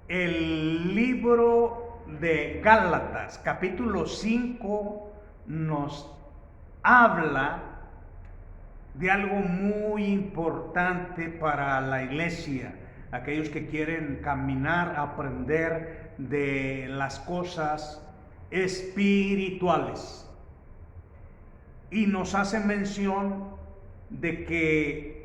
El libro de Gálatas, capítulo 5, nos habla de algo muy importante para la iglesia, aquellos que quieren caminar, aprender de las cosas espirituales. Y nos hace mención de que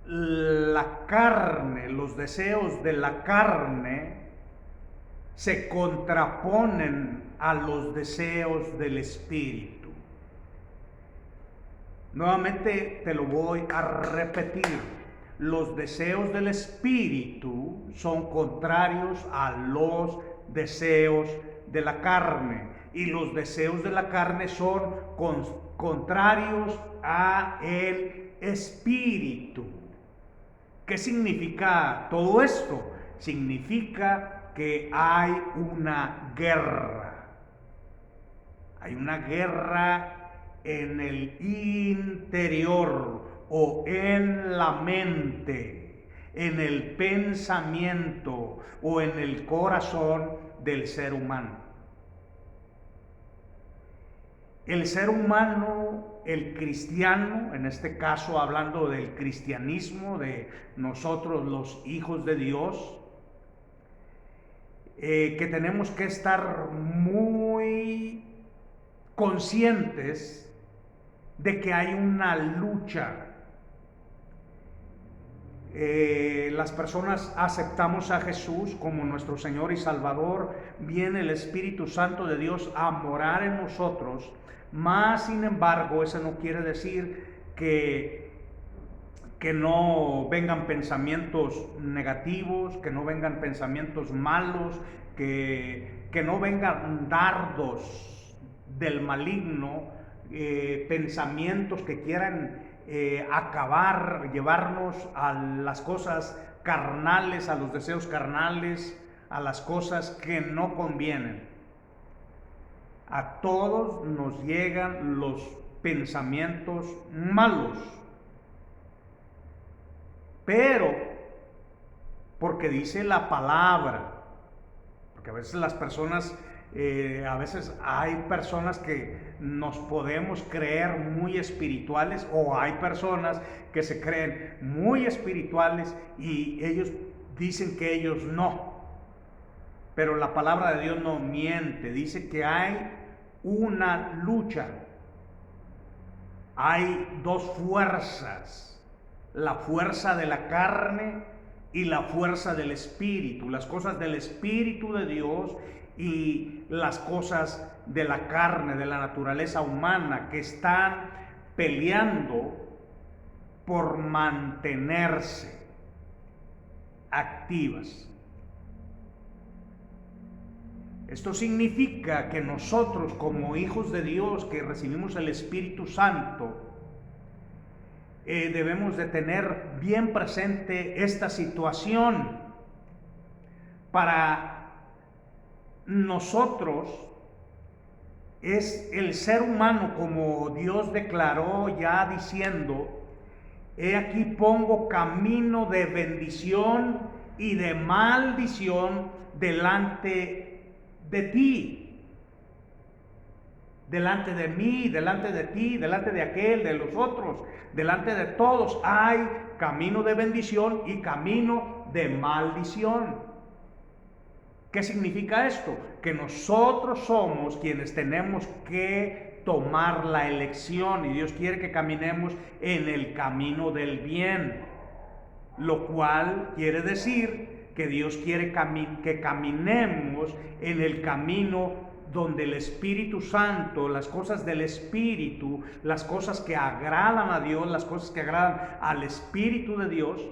la carne, los deseos de la carne se contraponen a los deseos del espíritu. Nuevamente te lo voy a repetir. Los deseos del espíritu son contrarios a los deseos de la carne, y los deseos de la carne son contrarios a el espíritu. ¿Qué significa todo esto? Significa que hay una guerra. Hay una guerra en el interior o en la mente, en el pensamiento o en el corazón del ser humano. El ser humano, el cristiano, en este caso hablando del cristianismo, de nosotros los hijos de Dios, que tenemos que estar muy conscientes de que hay una lucha. Las personas aceptamos a Jesús como nuestro Señor y Salvador, viene el Espíritu Santo de Dios a morar en nosotros, mas sin embargo eso no quiere decir que no vengan pensamientos negativos, que no vengan pensamientos malos, que no vengan dardos del maligno, pensamientos que quieran acabar, llevarnos a las cosas carnales, a los deseos carnales, a las cosas que no convienen. A todos nos llegan los pensamientos malos, pero porque dice la palabra, porque a veces las personas, a veces hay personas que nos podemos creer muy espirituales, o hay personas que se creen muy espirituales y ellos dicen que ellos no. Pero la palabra de Dios no miente, dice que hay una lucha, hay dos fuerzas, la fuerza de la carne y la fuerza del espíritu, las cosas del espíritu de Dios y las cosas de la carne, de la naturaleza humana, que están peleando por mantenerse activas. Esto significa que nosotros, como hijos de Dios que recibimos el Espíritu Santo, debemos de tener bien presente esta situación. Para nosotros es el ser humano, como Dios declaró ya diciendo: he aquí pongo camino de bendición y de maldición delante de ti, delante de mí, delante de ti, delante de aquel, de los otros, delante de todos hay camino de bendición y camino de maldición. ¿Qué significa esto? Que nosotros somos quienes tenemos que tomar la elección, y Dios quiere que caminemos en el camino del bien, lo cual quiere decir que Dios quiere que caminemos en el camino donde el Espíritu Santo, las cosas del Espíritu, las cosas que agradan a Dios, las cosas que agradan al Espíritu de Dios,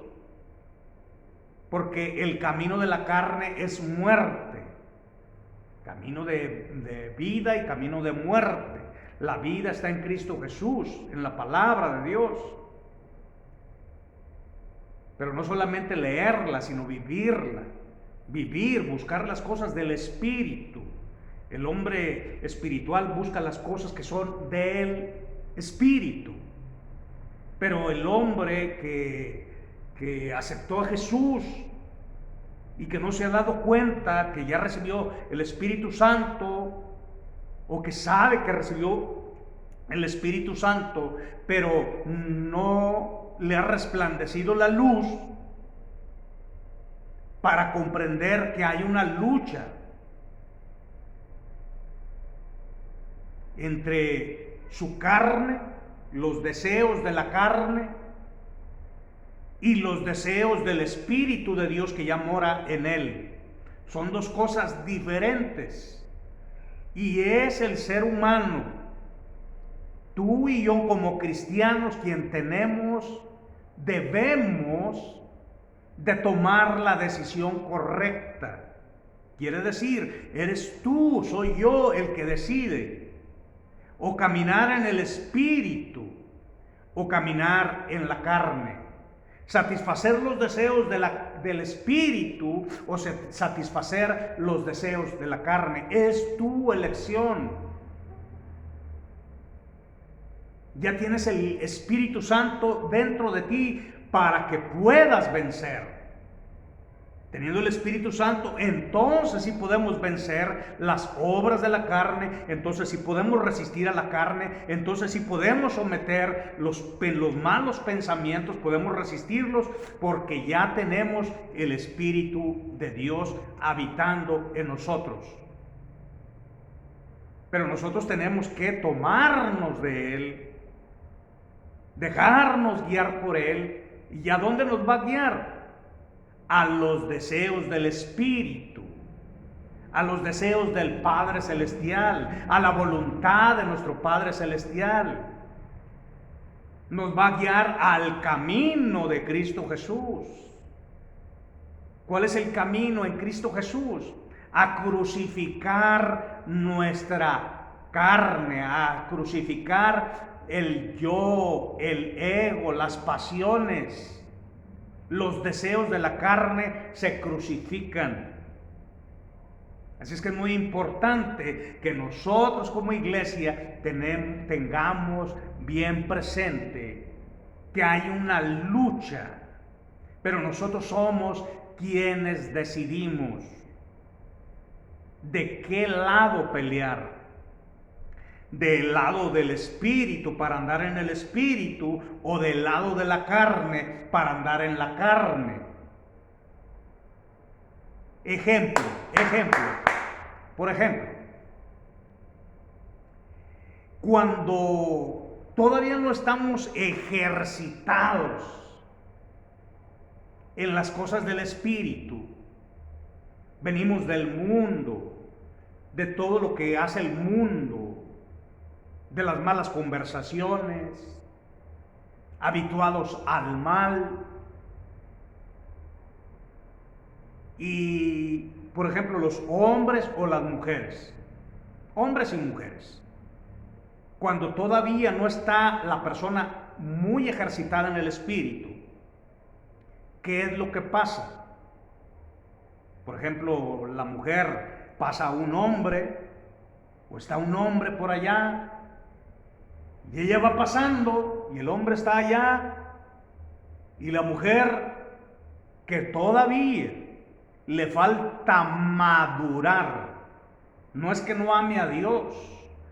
porque el camino de la carne es muerte, camino de vida y camino de muerte. La vida está en Cristo Jesús, en la palabra de Dios. Pero no solamente leerla, sino vivirla. Vivir, buscar las cosas del Espíritu. El hombre espiritual busca las cosas que son del Espíritu. Pero el hombre que aceptó a Jesús y que no se ha dado cuenta que ya recibió el Espíritu Santo, o que sabe que recibió el Espíritu Santo, pero no le ha resplandecido la luz para comprender que hay una lucha entre su carne, los deseos de la carne, y los deseos del Espíritu de Dios que ya mora en él. Son dos cosas diferentes. Y es el ser humano, tú y yo como cristianos, quien debemos de tomar la decisión correcta. Quiere decir, eres tú, soy yo el que decide. O caminar en el Espíritu, o caminar en la carne. Satisfacer los deseos del Espíritu o satisfacer los deseos de la carne. Es tu elección. Ya tienes el Espíritu Santo dentro de ti para que puedas vencer. Teniendo el Espíritu Santo, entonces sí podemos vencer las obras de la carne, entonces sí podemos resistir a la carne, entonces sí podemos someter los malos pensamientos, podemos resistirlos, porque ya tenemos el Espíritu de Dios habitando en nosotros. Pero nosotros tenemos que tomarnos de Él, dejarnos guiar por Él. ¿Y a dónde nos va a guiar? A los deseos del Espíritu, a los deseos del Padre Celestial, a la voluntad de nuestro Padre Celestial. Nos va a guiar al camino de Cristo Jesús. ¿Cuál es el camino en Cristo Jesús? A crucificar nuestra carne, a crucificar el yo, el ego, las pasiones. Los deseos de la carne se crucifican. Así es que es muy importante que nosotros como iglesia tengamos bien presente que hay una lucha, pero nosotros somos quienes decidimos de qué lado pelear. Del lado del Espíritu para andar en el Espíritu, o del lado de la carne para andar en la carne. Por ejemplo, cuando todavía no estamos ejercitados en las cosas del Espíritu, venimos del mundo, de todo lo que hace el mundo, de las malas conversaciones, habituados al mal. Y, por ejemplo, los hombres o las mujeres, hombres y mujeres, cuando todavía no está la persona muy ejercitada en el Espíritu, ¿qué es lo que pasa? Por ejemplo, la mujer pasa a un hombre, o está un hombre por allá, y ella va pasando, y el hombre está allá, y la mujer, que todavía le falta madurar, no es que no ame a Dios,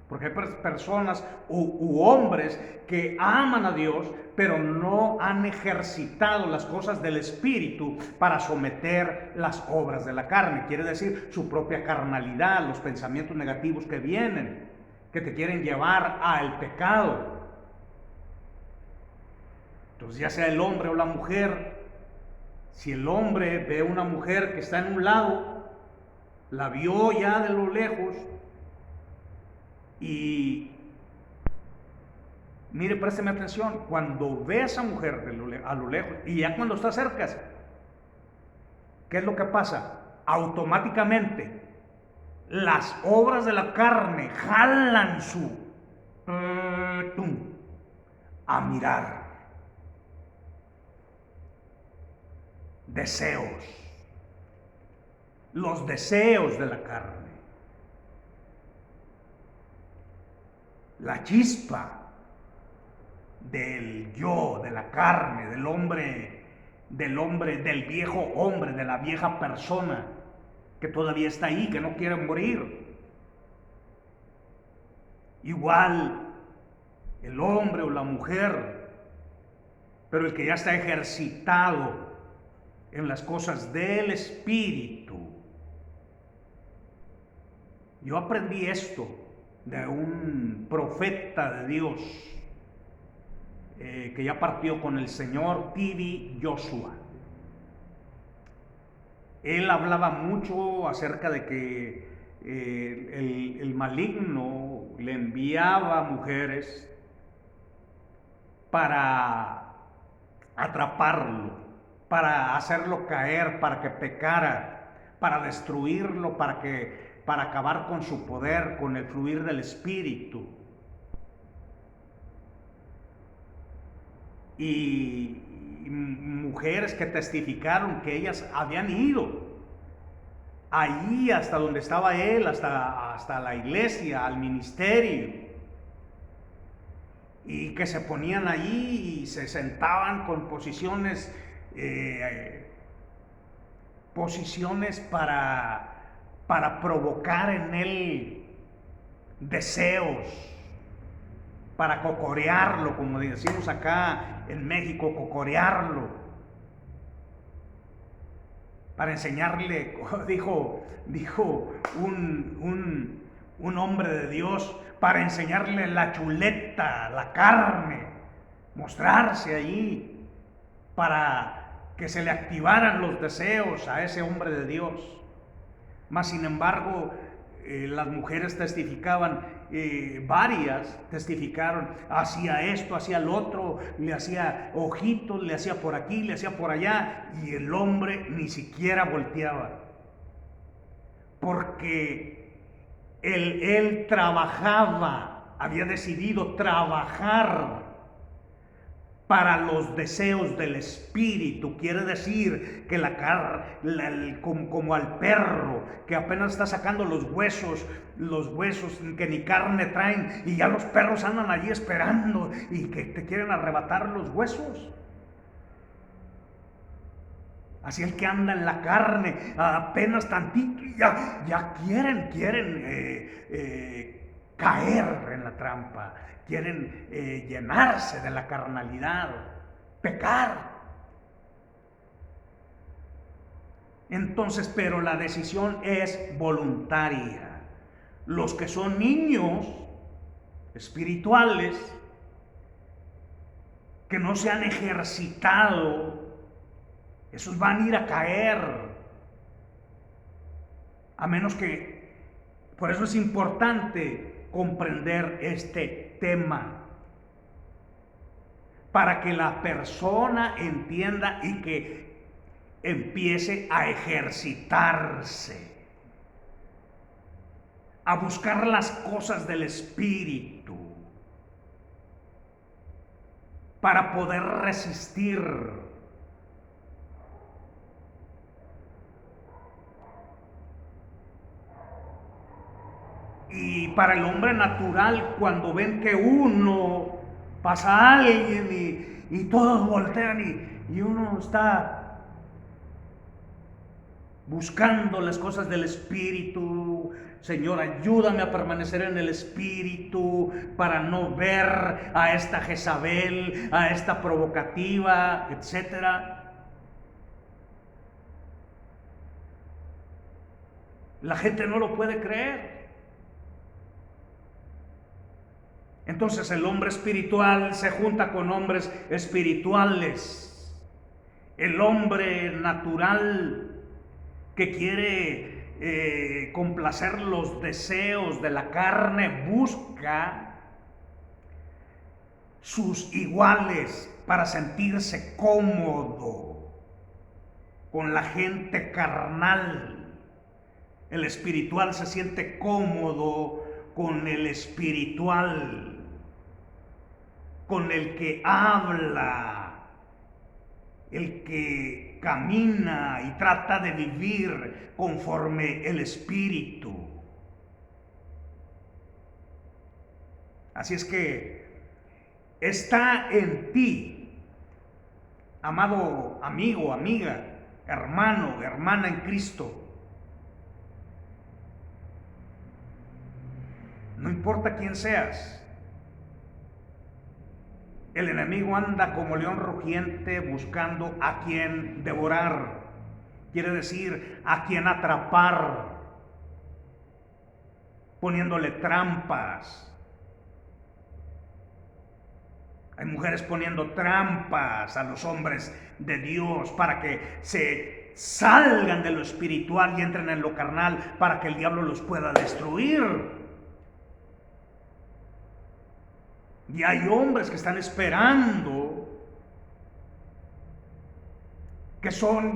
porque hay personas u hombres que aman a Dios, pero no han ejercitado las cosas del Espíritu para someter las obras de la carne. Quiere decir, su propia carnalidad, los pensamientos negativos que vienen, que te quieren llevar al pecado. Entonces, ya sea el hombre o la mujer, si el hombre ve a una mujer que está en un lado, la vio ya de lo lejos, y mire, présteme atención, cuando ve a esa mujer a lo lejos, y ya cuando está cerca, ¿qué es lo que pasa? Automáticamente las obras de la carne jalan a mirar. Deseos. Los deseos de la carne. La chispa del yo, de la carne, del hombre del hombre, del viejo hombre, de la vieja persona que todavía está ahí, que no quiere morir. Igual el hombre o la mujer, pero el que ya está ejercitado en las cosas del Espíritu. Yo aprendí esto de un profeta de Dios que ya partió con el Señor, T.B. Joshua. Él hablaba mucho acerca de que el maligno le enviaba mujeres para atraparlo, para hacerlo caer, para que pecara, para destruirlo, para acabar con su poder, con el fluir del Espíritu. Y mujeres que testificaron que ellas habían ido ahí hasta donde estaba él, hasta la iglesia, al ministerio, y que se ponían allí y se sentaban con posiciones para provocar en él deseos, para cocorearlo, como decimos acá en México, cocorearlo, para enseñarle, dijo un hombre de Dios, para enseñarle la chuleta, la carne, mostrarse allí, para que se le activaran los deseos a ese hombre de Dios. Mas sin embargo, las mujeres testificaban, varias testificaron, hacía esto, hacía el otro, le hacía ojitos, le hacía por aquí, le hacía por allá, y el hombre ni siquiera volteaba, porque él trabajaba, había decidido trabajar para los deseos del espíritu. Quiere decir que como al perro que apenas está sacando los huesos que ni carne traen, y ya los perros andan allí esperando y que te quieren arrebatar los huesos. Así el que anda en la carne apenas tantito y ya quieren caer en la trampa, quieren llenarse de la carnalidad, pecar. Entonces, pero la decisión es voluntaria. Los que son niños espirituales, que no se han ejercitado, esos van a ir a caer. A menos que, por eso es importante comprender este tema, para que la persona entienda y que empiece a ejercitarse, a buscar las cosas del Espíritu, para poder resistir. Y para el hombre natural, cuando ven que uno pasa a alguien y todos voltean y uno está buscando las cosas del Espíritu, Señor, ayúdame a permanecer en el Espíritu para no ver a esta Jezabel, a esta provocativa, etcétera. La gente no lo puede creer. Entonces el hombre espiritual se junta con hombres espirituales. El hombre natural que quiere complacer los deseos de la carne busca sus iguales para sentirse cómodo con la gente carnal. El espiritual se siente cómodo con el espiritual, con el que habla, el que camina y trata de vivir conforme el Espíritu. Así es que está en ti amado amigo, amiga, hermano, hermana en Cristo. No importa quién seas. El enemigo anda como león rugiente buscando a quien devorar. Quiere decir, a quien atrapar, poniéndole trampas. Hay mujeres poniendo trampas a los hombres de Dios para que se salgan de lo espiritual y entren en lo carnal, para que el diablo los pueda destruir. Y hay hombres que están esperando, que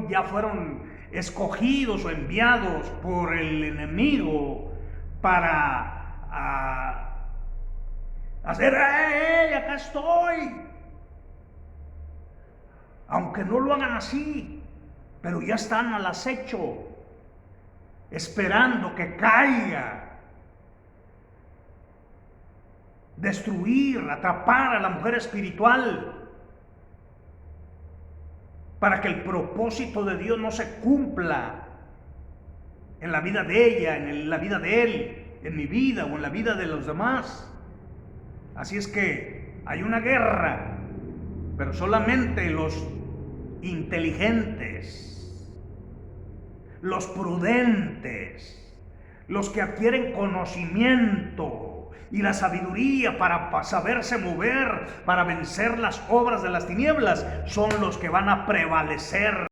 ya fueron escogidos o enviados por el enemigo para hacer, ¡hey, acá estoy! Aunque no lo hagan así, pero ya están al acecho, esperando que caiga. Destruir, atrapar a la mujer espiritual, para que el propósito de Dios no se cumpla en la vida de ella, en la vida de él, en mi vida o en la vida de los demás. Así es que hay una guerra, pero solamente los inteligentes, los prudentes, los que adquieren conocimiento y la sabiduría para saberse mover, para vencer las obras de las tinieblas, son los que van a prevalecer.